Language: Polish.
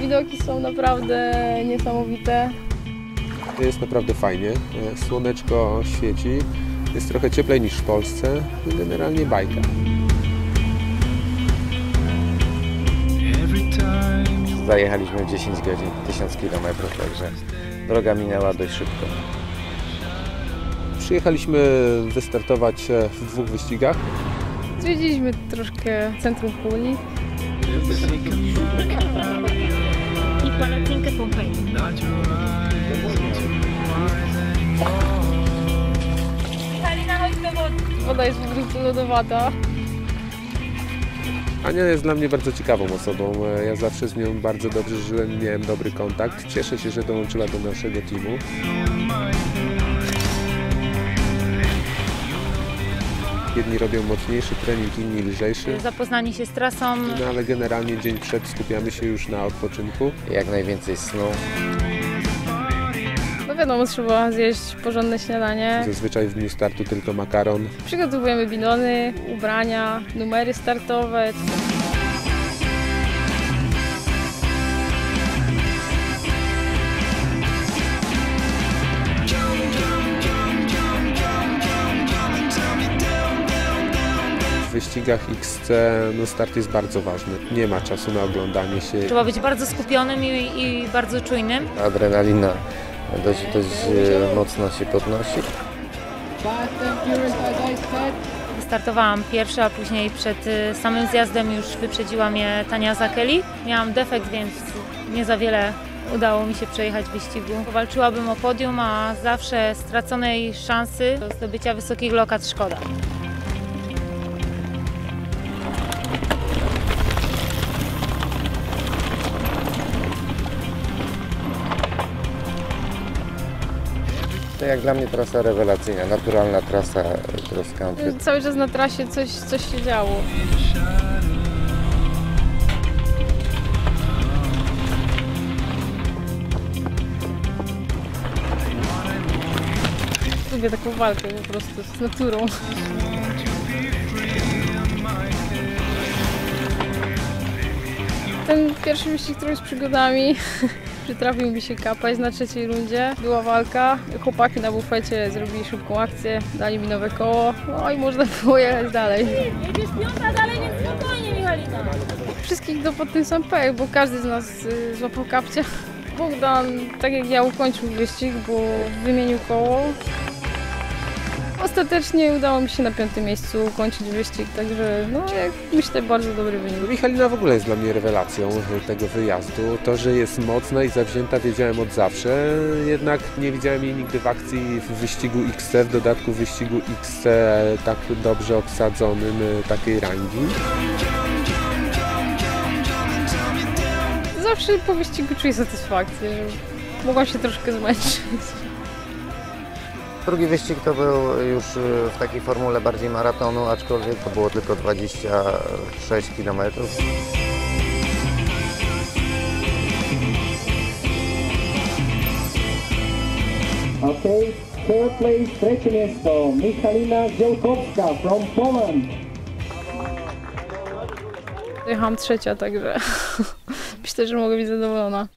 Widoki są naprawdę niesamowite. Jest naprawdę fajnie, słoneczko świeci, jest trochę cieplej niż w Polsce, generalnie bajka. Zajechaliśmy 10 godzin, 1000 km, także droga minęła dość szybko. Przyjechaliśmy wystartować w 2 wyścigach. Zwiedziliśmy troszkę centrum Puli. I palatinkę Pompeji. Woda jest po prostu lodowata. Ania jest dla mnie bardzo ciekawą osobą. Ja zawsze z nią bardzo dobrze żyłem, miałem dobry kontakt. Cieszę się, że dołączyła do naszego teamu. Jedni robią mocniejszy trening, inni lżejszy. Zapoznanie się z trasą. No, ale generalnie dzień przed skupiamy się już na odpoczynku. Jak najwięcej snu. No wiadomo, trzeba zjeść porządne śniadanie. Zazwyczaj w dniu startu tylko makaron. Przygotowujemy bidony, ubrania, numery startowe. W wyścigach XC start jest bardzo ważny. Nie ma czasu na oglądanie się. Trzeba być bardzo skupionym i bardzo czujnym. Adrenalina dość mocno się podnosi. Startowałam pierwsza, a później przed samym zjazdem już wyprzedziła mnie Tania Zakeli. Miałam defekt, więc nie za wiele udało mi się przejechać wyścigu. Walczyłabym o podium, a zawsze straconej szansy do zdobycia wysokich lokat szkoda. To jak dla mnie trasa rewelacyjna, naturalna trasa cross country. Cały czas na trasie coś się działo. Lubię taką walkę po prostu z naturą. Ten pierwszy wyścig trochę z przygodami. Przytrafił mi się kapać na 3. rundzie. Była walka. Chłopaki na bufecie zrobili szybką akcję, dali mi nowe koło. No i można było jechać dalej. Jedziesz piąta dalej, więc spokojnie, Michalina. Wszystkich dopadł ten sam pech, bo każdy z nas złapał kapcia. Bogdan, tak jak ja, ukończył wyścig, bo wymienił koło. Ostatecznie udało mi się na 5. miejscu ukończyć wyścig, także no, jak myślę, bardzo dobry wynik. Michalina w ogóle jest dla mnie rewelacją tego wyjazdu. To, że jest mocna i zawzięta, wiedziałem od zawsze, jednak nie widziałem jej nigdy w akcji w wyścigu XC, w dodatku w wyścigu XC tak dobrze obsadzonym takiej rangi. Zawsze po wyścigu czuję satysfakcję, że mogłam się troszkę zmęczyć. Drugi wyścig to był już w takiej formule bardziej maratonu, aczkolwiek to było tylko 26 km. Okay, third place, 3. miejsce, Michalina Zielkowska from Poland. Jechałam 3, także myślę, że mogę być zadowolona.